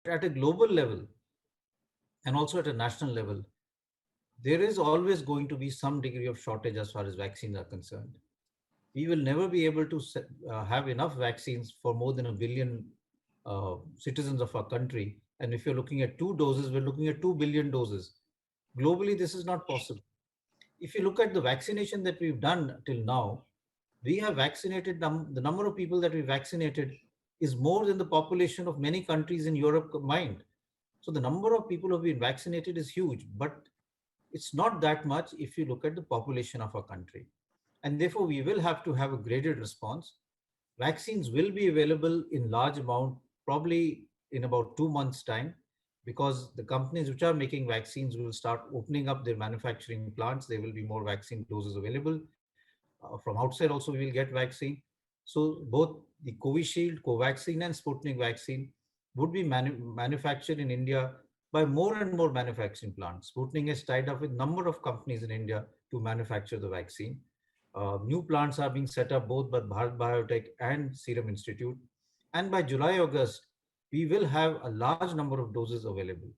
at a global level and also at a national level, there is always going to be some degree of shortage as far as vaccines are concerned. We will never be able to have enough vaccines for more than a billion citizens of our country. And if you're looking at two doses, we're looking at 2 billion doses. Globally, this is not possible. If you look at the vaccination that we've done till now, we have vaccinated the number of people that we vaccinated is more than the population of many countries in Europe combined. So the number of people who have been vaccinated is huge, but it's not that much if you look at the population of our country. And therefore, we will have to have a graded response. Vaccines will be available in large amount, probably in about 2 months' time, because the companies which are making vaccines will start opening up their manufacturing plants. There will be more vaccine doses available. From outside also, we will get vaccine. So both the Covishield, Covaxin, and Sputnik vaccine would be manufactured in India by more and more manufacturing plants. Sputnik is tied up with a number of companies in India to manufacture the vaccine. New plants are being set up both by Bharat Biotech and Serum Institute. And by July, August, we will have a large number of doses available.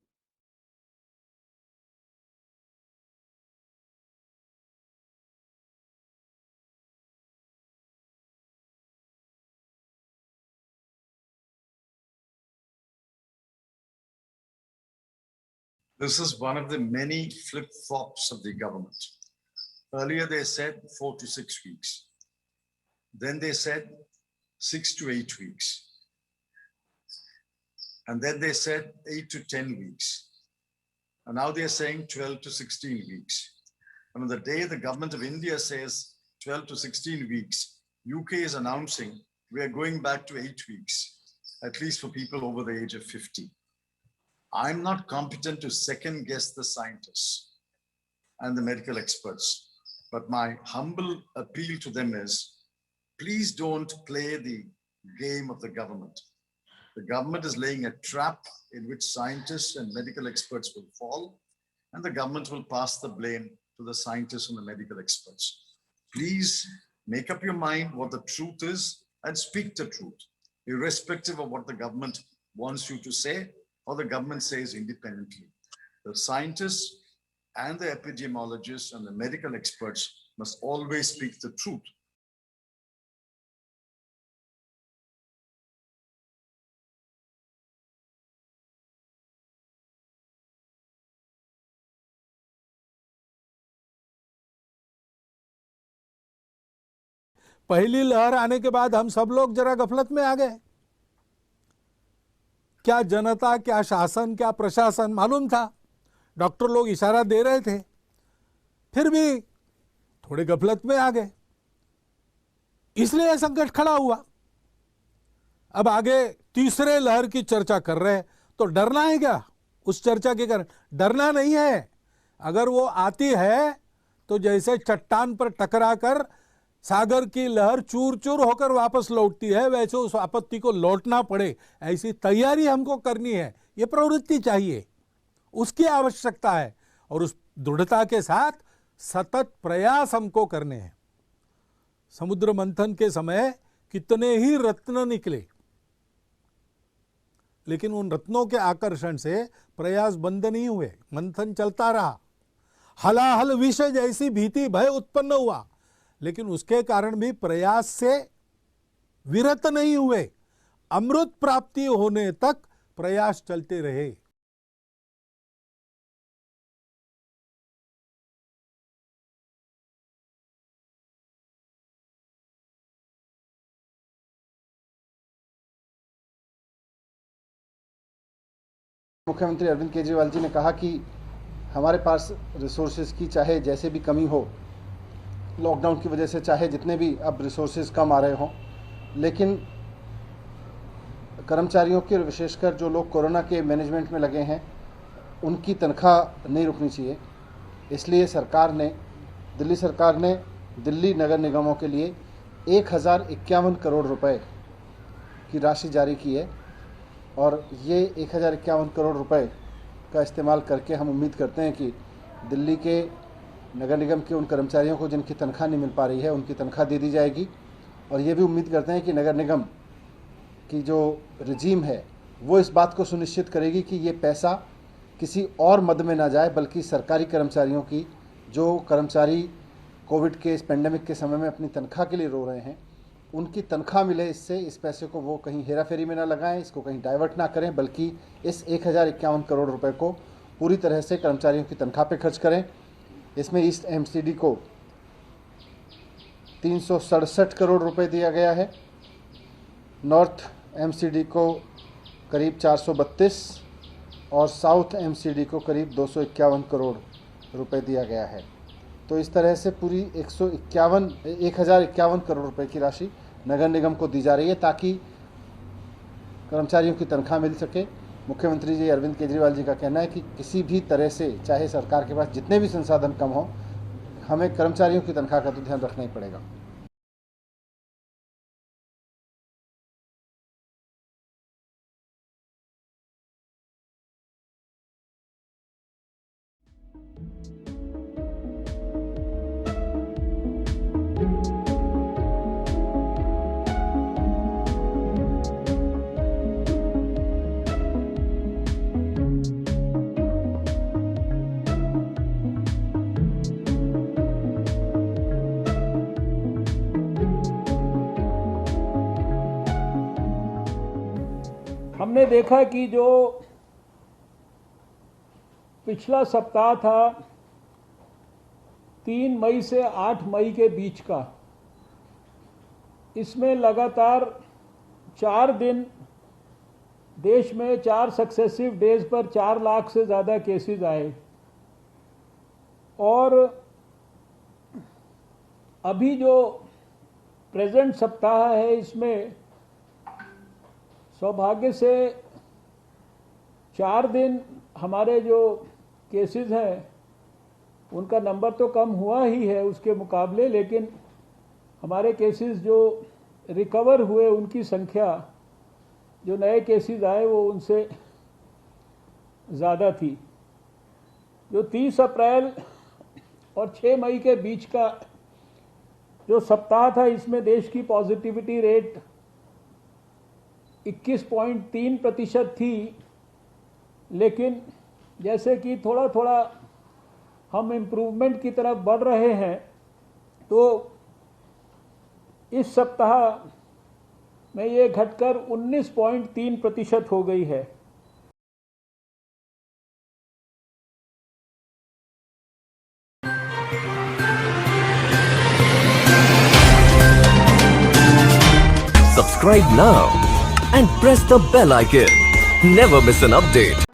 This is one of the many flip-flops of the government. Earlier they said 4 to 6 weeks. Then they said 6 to 8 weeks. And then they said 8 to 10 weeks. And now they're saying 12 to 16 weeks. And on the day the government of India says 12 to 16 weeks, UK is announcing we are going back to 8 weeks, at least for people over the age of 50. I'm not competent to second guess the scientists and the medical experts, but my humble appeal to them is, please don't play the game of the government. The government is laying a trap in which scientists and medical experts will fall, and the government will pass the blame to the scientists and the medical experts. Please make up your mind what the truth is and speak the truth, irrespective of what the government wants you to say or the government says independently. The scientists and the epidemiologists and the medical experts must always speak the truth. पहली लहर आने के बाद हम सब लोग जरा गफलत में आ गए। क्या जनता, क्या शासन, क्या प्रशासन मालूम था? डॉक्टर लोग इशारा दे रहे थे, फिर भी थोड़े गफलत में आ गए, इसलिए यह संकट खड़ा हुआ। अब आगे तीसरे लहर की चर्चा कर रहे हैं, तो डरना है क्या उस चर्चा के कारण? डरना नहीं है। अगर वो आती है तो जैसे चट्टान पर टकराकर सागर की लहर चूर चूर होकर वापस लौटती है, वैसे उस आपत्ति को लौटना पड़े, ऐसी तैयारी हमको करनी है। ये प्रवृत्ति चाहिए, उसकी आवश्यकता है, और उस दृढ़ता के साथ सतत प्रयास हमको करने हैं। समुद्र मंथन के समय कितने ही रत्न निकले, लेकिन उन रत्नों के आकर्षण से प्रयास बंद नहीं हुए, मंथन चलता रहा। हलाहल विष जैसी भीति भय उत्पन्न हुआ, लेकिन उसके कारण भी प्रयास से विरत नहीं हुए। अमृत प्राप्ति होने तक प्रयास चलते रहे। मुख्यमंत्री अरविंद केजरीवाल जी ने कहा कि हमारे पास रिसोर्सेज की चाहे जैसे भी कमी हो, लॉकडाउन की वजह से चाहे जितने भी अब रिसोर्सेज कम आ रहे हों, लेकिन कर्मचारियों के, विशेषकर जो लोग कोरोना के मैनेजमेंट में लगे हैं, उनकी तनख्वाह नहीं रुकनी चाहिए। इसलिए दिल्ली सरकार ने दिल्ली नगर निगमों के लिए 1051 करोड़ रुपए की राशि जारी की है, और ये 1051 करोड़ रुपए का इस्तेमाल करके हम उम्मीद करते हैं कि दिल्ली के नगर निगम के उन कर्मचारियों को जिनकी तनख्वाह नहीं मिल पा रही है, उनकी तनख्वाह दे दी जाएगी। और ये भी उम्मीद करते हैं कि नगर निगम की जो रजीम है वो इस बात को सुनिश्चित करेगी कि ये पैसा किसी और मद में ना जाए, बल्कि सरकारी कर्मचारियों की, जो कर्मचारी कोविड के इस पेंडेमिक के समय में अपनी तनख्वाह के लिए रो रहे हैं, उनकी तनख्वाह मिले इससे। इस पैसे को वो कहीं हेराफेरी में ना लगाएं, इसको कहीं डाइवर्ट ना करें, बल्कि इस 1051 करोड़ रुपए को पूरी तरह से कर्मचारियों की तनख्वाह पे खर्च करें। इसमें ईस्ट एमसीडी को 367 करोड़ रुपए दिया गया है, नॉर्थ एमसीडी को करीब 432 और साउथ एमसीडी को करीब 251 करोड़ रुपए दिया गया है। तो इस तरह से पूरी 1051 करोड़ रुपए की राशि नगर निगम को दी जा रही है, ताकि कर्मचारियों की तनख्वाह मिल सके। मुख्यमंत्री जी अरविंद केजरीवाल जी का कहना है कि किसी भी तरह से, चाहे सरकार के पास जितने भी संसाधन कम हो, हमें कर्मचारियों की तनख्वाह का तो ध्यान रखना ही पड़ेगा। हमने देखा कि जो पिछला सप्ताह था 3 मई से 8 मई के बीच का, इसमें लगातार 4 दिन देश में 4 सक्सेसिव डेज पर 4 लाख से ज़्यादा केसेस आए। और अभी जो प्रेजेंट सप्ताह है, इसमें सौभाग्य से 4 दिन हमारे जो केसेस हैं उनका नंबर तो कम हुआ ही है उसके मुकाबले, लेकिन हमारे केसेस जो रिकवर हुए उनकी संख्या, जो नए केसेस आए वो उनसे ज़्यादा थी। जो 30 अप्रैल और 6 मई के बीच का जो सप्ताह था, इसमें देश की पॉजिटिविटी रेट 21.3% थी, लेकिन जैसे कि थोड़ा थोड़ा हम इम्प्रूवमेंट की तरफ बढ़ रहे हैं, तो इस सप्ताह में ये घटकर 19.3% हो गई है। Subscribe now and press the bell icon. Never miss an update.